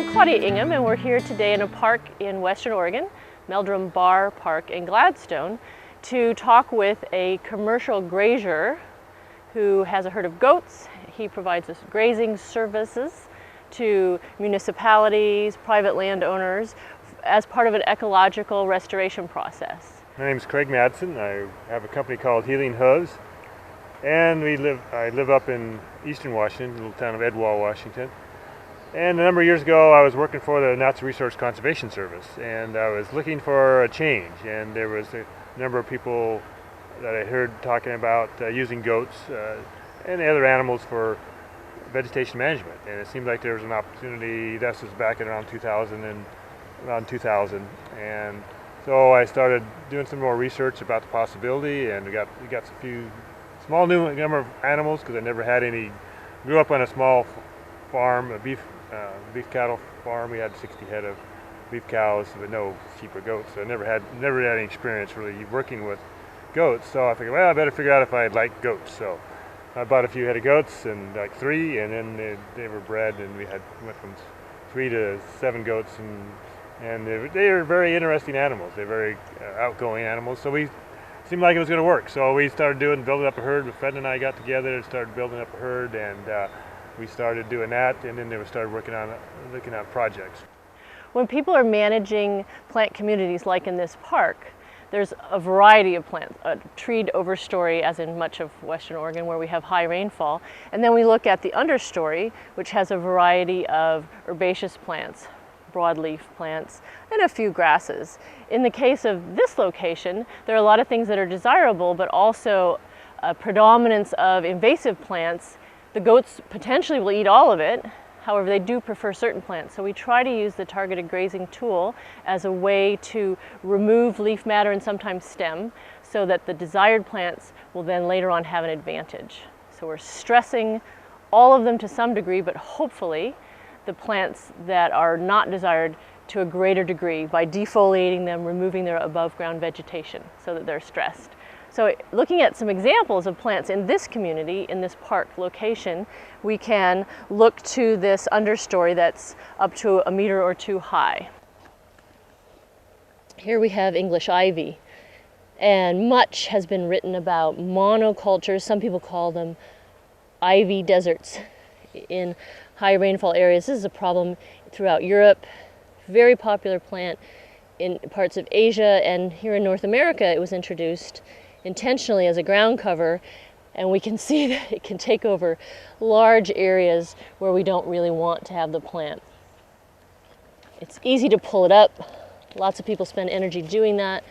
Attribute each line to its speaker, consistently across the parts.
Speaker 1: I'm Claudia Ingham, and we're here today in a park in Western Oregon, Meldrum Bar Park in Gladstone, to talk with a commercial grazier who has a herd of goats. He provides us grazing services to municipalities, private landowners, as part of an ecological restoration process.
Speaker 2: My name is Craig Madsen. I have a company called Healing Hooves, and I live up in eastern Washington, the little town of Edwall, Washington. And a number of years ago, I was working for the Natural Resource Conservation Service, and I was looking for a change. And there was a number of people that I heard talking about using goats and other animals for vegetation management. And it seemed like there was an opportunity. This was back in around 2000. And so I started doing some more research about the possibility, and we got a few small new number of animals because I never had any. Grew up on a small farm, a beef cattle farm. We had 60 head of beef cows, but no sheep or goats. So I never had any experience really working with goats. So I figured, well, I better figure out if I like goats. So I bought a few head of goats, and like 3, and then they were bred, and we went from 3 to 7 goats, and they were very interesting animals. They're very outgoing animals. So we seemed like it was going to work. So we started building up a herd. Fred and I got together and started building up a herd, and we started doing that, and then they started looking at projects.
Speaker 1: When people are managing plant communities like in this park, there's a variety of plants, a treed overstory, as in much of Western Oregon where we have high rainfall, and then we look at the understory, which has a variety of herbaceous plants, broadleaf plants, and a few grasses. In the case of this location, there are a lot of things that are desirable, but also a predominance of invasive plants. The goats potentially will eat all of it. However, they do prefer certain plants. So we try to use the targeted grazing tool as a way to remove leaf matter and sometimes stem, so that the desired plants will then later on have an advantage. So we're stressing all of them to some degree, but hopefully the plants that are not desired to a greater degree by defoliating them, removing their above ground vegetation so that they're stressed. So looking at some examples of plants in this community, in this park location, we can look to this understory that's up to 1 meter or 2 high. Here we have English ivy, and much has been written about monocultures. Some people call them ivy deserts in high rainfall areas. This is a problem throughout Europe. Very popular plant in parts of Asia, and here in North America it was introduced intentionally as a ground cover, and we can see that it can take over large areas where we don't really want to have the plant. It's easy to pull it up. Lots of people spend energy doing that.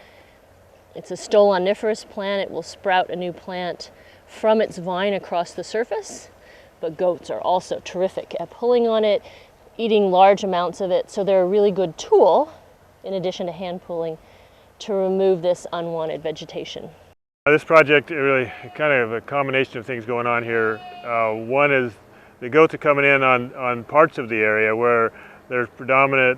Speaker 1: It's a stoloniferous plant. It will sprout a new plant from its vine across the surface, but goats are also terrific at pulling on it, eating large amounts of it, so they're a really good tool, in addition to hand pulling, to remove this unwanted vegetation.
Speaker 2: This project really kind of a combination of things going on here. One is the goats are coming in on parts of the area where there's predominant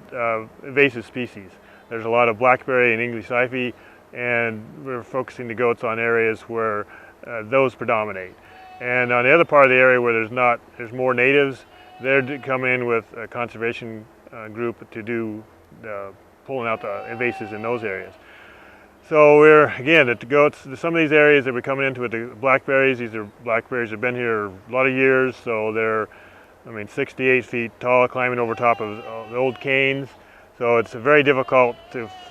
Speaker 2: invasive species. There's a lot of blackberry and English ivy, and we're focusing the goats on areas where those predominate. And on the other part of the area where there's more natives, they're coming in with a conservation group to do pulling out the invasives in those areas. So again, at the goats, some of these areas that we're coming into with the blackberries, these are blackberries that have been here a lot of years, so they're, 6 to 8 feet tall, climbing over top of the old canes. So it's very difficult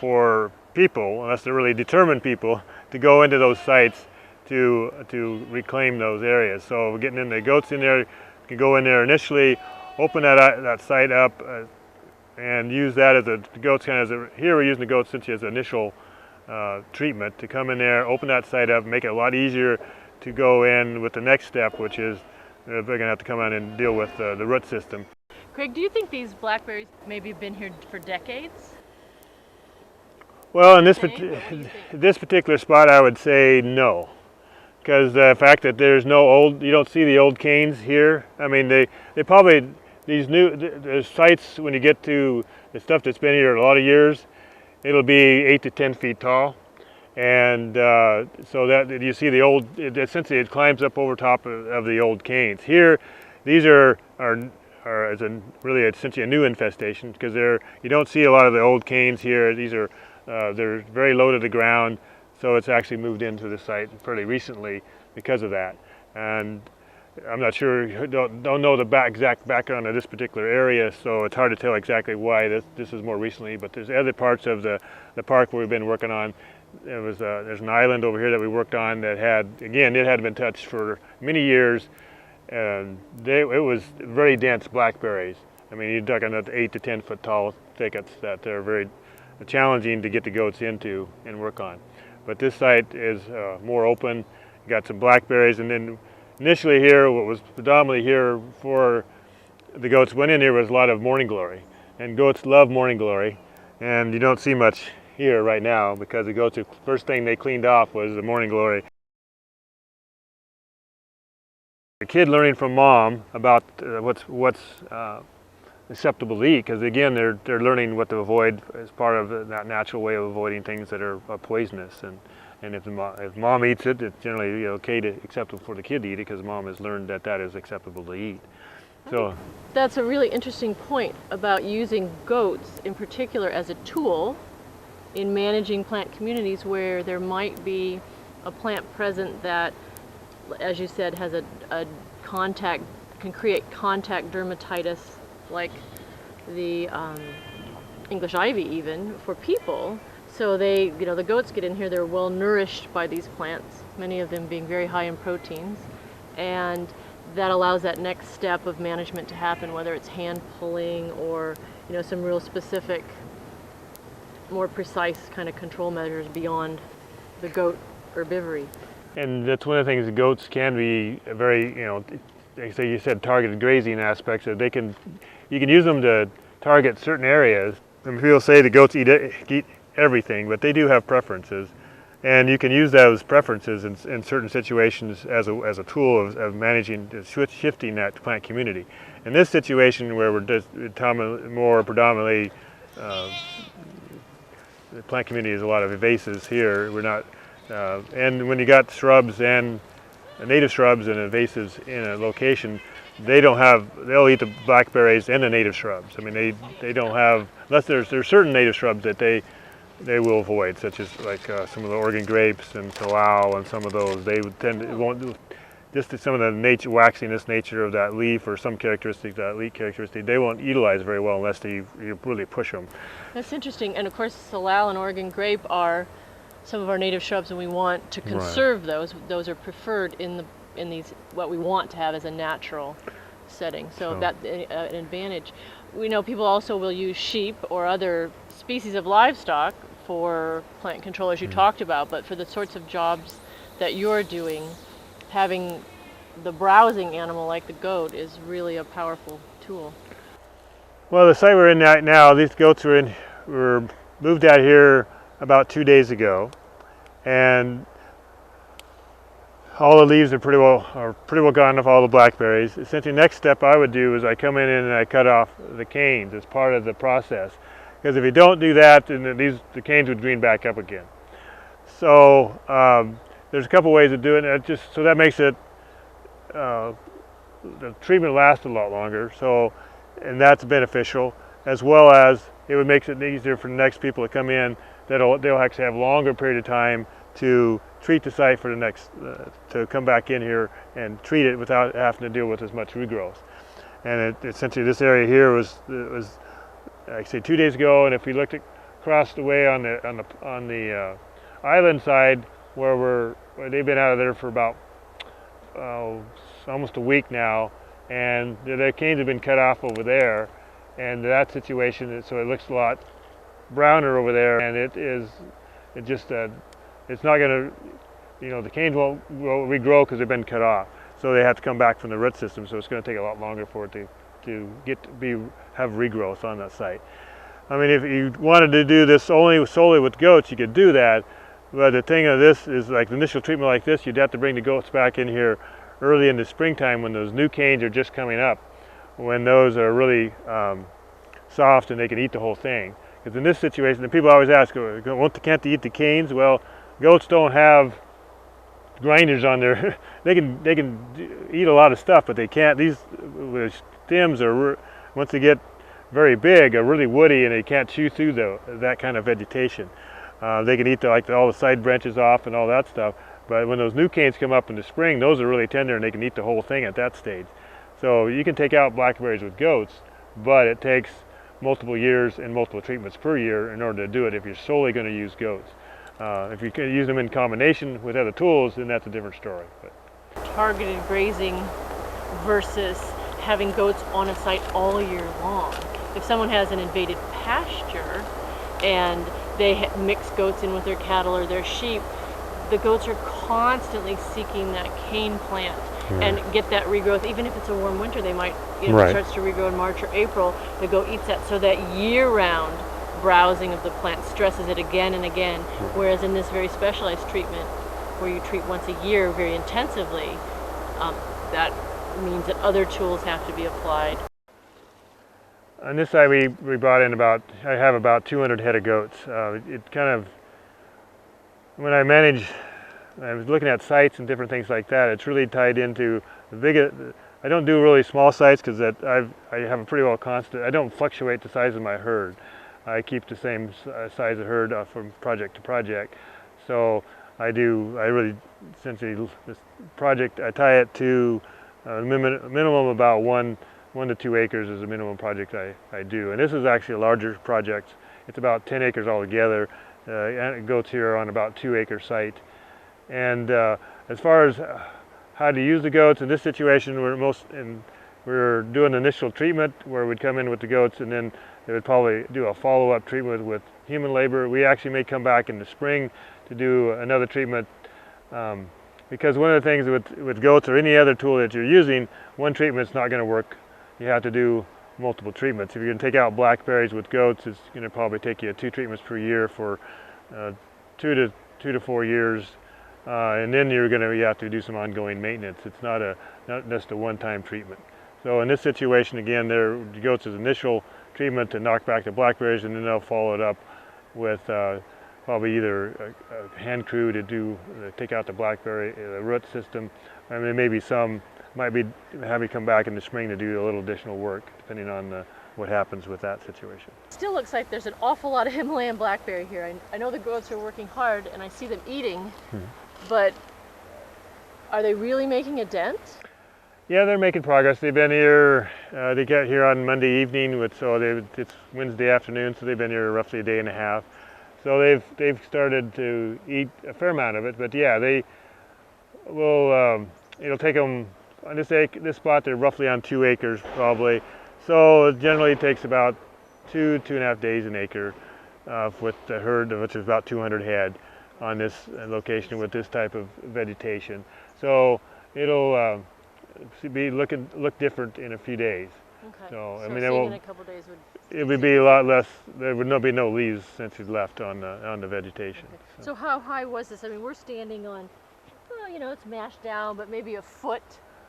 Speaker 2: for people, unless they're really determined people, to go into those sites to reclaim those areas. So we're getting in the goats in there. You can go in there initially, open that site up, and use that as the goats here we're using the goats essentially as an initial treatment to come in there, open that site up, make it a lot easier to go in with the next step, which is they're going to have to come in and deal with the root system.
Speaker 1: Craig, do you think these blackberries maybe have been here for decades?
Speaker 2: Well, in this particular spot, I would say no, because the fact that there's you don't see the old canes here. They probably, the sites, when you get to the stuff that's been here a lot of years, it'll be 8 to 10 feet tall, and so that you see the old. Essentially, it climbs up over top of the old canes. Here, these are really essentially a new infestation, because you don't see a lot of the old canes here. These are they're very low to the ground, so it's actually moved into the site fairly recently because of that. And I'm not sure, don't know the exact background of this particular area, so it's hard to tell exactly why this is more recently. But there's other parts of the park where we've been working on. There's an island over here that we worked on that it hadn't been touched for many years, and it was very dense blackberries. I mean, you're talking about 8 to 10 foot tall thickets that are very challenging to get the goats into and work on. But this site is more open. You got some blackberries, and then initially here, what was predominantly here for the goats went in here was a lot of morning glory, and goats love morning glory, and you don't see much here right now because the goats, first thing they cleaned off was the morning glory. The kid learning from mom about what's acceptable to eat, because again they're learning what to avoid as part of that natural way of avoiding things that are poisonous, and if mom eats it, it's generally acceptable for the kid to eat it because mom has learned that is acceptable to eat. So
Speaker 1: that's a really interesting point about using goats in particular as a tool in managing plant communities where there might be a plant present that, as you said, has a contact, can create contact dermatitis, like the English ivy even, for people. So the goats get in here, they're well nourished by these plants, many of them being very high in proteins, and that allows that next step of management to happen, whether it's hand pulling or some real specific, more precise kind of control measures beyond the goat herbivory.
Speaker 2: And that's one of the things the goats can be very, like you said, targeted grazing aspects. That you can use them to target certain areas. And people say the goats eat everything, but they do have preferences, and you can use those preferences in certain situations as a tool of managing, shifting that plant community. In this situation where we're just more predominantly, the plant community is a lot of invasives here. We're not, and when you got shrubs and native shrubs and invasives in a location, they'll eat the blackberries and the native shrubs. I mean, they don't have, unless there's certain native shrubs that they will avoid, such as like some of the Oregon grapes and salal, and some of those they would tend to, it won't, just some of the waxiness nature of that leaf or some characteristic, that leaf characteristic, they won't utilize very well unless you really push them.
Speaker 1: That's interesting. And of course, salal and Oregon grape are some of our native shrubs, and we want to conserve those. Those are preferred in these, what we want to have as a natural setting. So that's an advantage. We know people also will use sheep or other species of livestock for plant control, as you talked about, but for the sorts of jobs that you're doing, having the browsing animal like the goat is really a powerful tool.
Speaker 2: Well, the site we're in right now, these goats were moved out here about 2 days ago, and all the leaves are pretty well gone off all the blackberries. Essentially, the next step I would do is I come in and I cut off the canes as part of the process, because if you don't do that, then the canes would green back up again. So there's a couple ways of doing it. So that makes it the treatment lasts a lot longer. So, and that's beneficial, as well as it would make it easier for the next people to come in. They'll actually have a longer period of time to treat the site for the next, to come back in here and treat it without having to deal with as much regrowth. And essentially this area here was like I say 2 days ago, and if we looked across the way on the island side where they've been out of there for about almost a week now, and their canes have been cut off over there, and that situation, so it looks a lot browner over there, and it's not going to, the canes won't regrow because they've been cut off, so they have to come back from the root system. So it's going to take a lot longer for it to have regrowth on that site. I mean, if you wanted to do this solely with goats, you could do that. But the thing of this is, like the initial treatment like this, you'd have to bring the goats back in here early in the springtime when those new canes are just coming up, when those are really soft and they can eat the whole thing. Because in this situation, and people always ask, can't they eat the canes? Well, goats don't have grinders on their, they can eat a lot of stuff, but they can't, stems are, once they get very big, are really woody and they can't chew through that kind of vegetation. They can eat all the side branches off and all that stuff, but when those new canes come up in the spring, those are really tender and they can eat the whole thing at that stage. So you can take out blackberries with goats, but it takes multiple years and multiple treatments per year in order to do it if you're solely going to use goats. If you can use them in combination with other tools, then that's a different story. But
Speaker 1: targeted grazing versus having goats on a site all year long. If someone has an invaded pasture and they mix goats in with their cattle or their sheep, the goats are constantly seeking that cane plant and get that regrowth. Even if it's a warm winter, they might, if it starts to regrow in March or April, the goat eats that. So that year-round browsing of the plant stresses it again and again. Whereas in this very specialized treatment, where you treat once a year very intensively, that means that other tools have to be applied.
Speaker 2: On this side, we brought in I have about 200 head of goats. It kind of, when I was looking at sites and different things like that, it's really tied into I don't do really small sites because I have a pretty well constant, I don't fluctuate the size of my herd. I keep the same size of herd from project to project. So I really, essentially, this project, I tie it to a minimum about 1 to 2 acres is the minimum project I do. And this is actually a larger project. It's about 10 acres altogether. Goats here are on about 2-acre site. And as far as how to use the goats in this situation, we're doing initial treatment where we'd come in with the goats and then they would probably do a follow-up treatment with human labor. We actually may come back in the spring to do another treatment because one of the things with goats or any other tool that you're using, one treatment's not going to work. You have to do multiple treatments. If you're going to take out blackberries with goats, it's going to probably take you 2 treatments per year for 2 to 4 years, and then you have to do some ongoing maintenance. It's not just a one-time treatment. So in this situation, again, the goats' initial treatment to knock back the blackberries, and then they'll follow it up with probably either a hand crew to take out the blackberry, the root system. I mean, maybe some might be have you come back in the spring to do a little additional work, depending on what happens with that situation.
Speaker 1: Still looks like there's an awful lot of Himalayan blackberry here. I know the goats are working hard and I see them eating, but are they really making a dent?
Speaker 2: Yeah, they're making progress. They've been here, they got here on Monday evening, it's Wednesday afternoon, so they've been here roughly a day and a half. So they've started to eat a fair amount of it, but yeah, they will, it'll take them, on this spot they're roughly on 2 acres probably. So it generally takes about 2.5 days an acre with the herd, which is about 200 head on this location with this type of vegetation. So it'll look different in a few days.
Speaker 1: Okay.
Speaker 2: So I
Speaker 1: So
Speaker 2: mean,
Speaker 1: seeing in a couple days
Speaker 2: it would be a lot less. There would be no leaves essentially left on the vegetation.
Speaker 1: Okay. So how high was this? I mean, we're standing on, well, it's mashed down, but maybe a foot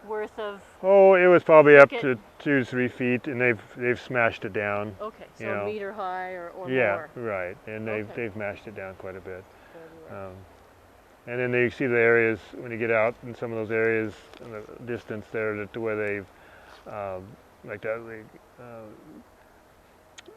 Speaker 1: worth of.
Speaker 2: Oh, it was probably up to 2 to 3 feet, and they've smashed it down.
Speaker 1: Okay, so a meter high or more.
Speaker 2: Yeah, right, and they've mashed it down quite a bit. And then you see the areas when you get out in some of those areas in the distance there, to where they've like that.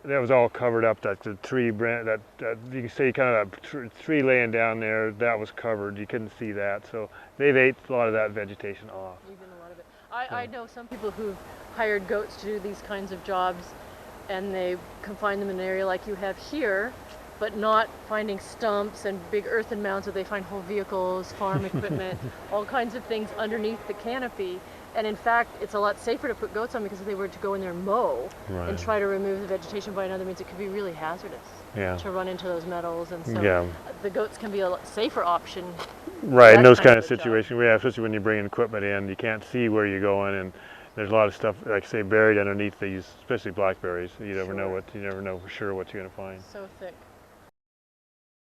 Speaker 2: That was all covered up. That the tree branch, that you can see kind of that tree laying down there, that was covered. You couldn't see that, so they've ate a lot of that vegetation off.
Speaker 1: Even a lot of it. I know some people who've hired goats to do these kinds of jobs, and they confine them in an area like you have here, but not finding stumps and big earthen mounds where they find whole vehicles, farm equipment, all kinds of things underneath the canopy. And in fact, it's a lot safer to put goats on, because if they were to go in there and mow and try to remove the vegetation by another means, it could be really hazardous to run into those metals. And so the goats can be a safer option.
Speaker 2: Right, in those kind of situations, especially when you bring equipment in, you can't see where you're going, and there's a lot of stuff, like say, buried underneath these, especially blackberries. You never know for sure what you're going to find.
Speaker 1: So thick.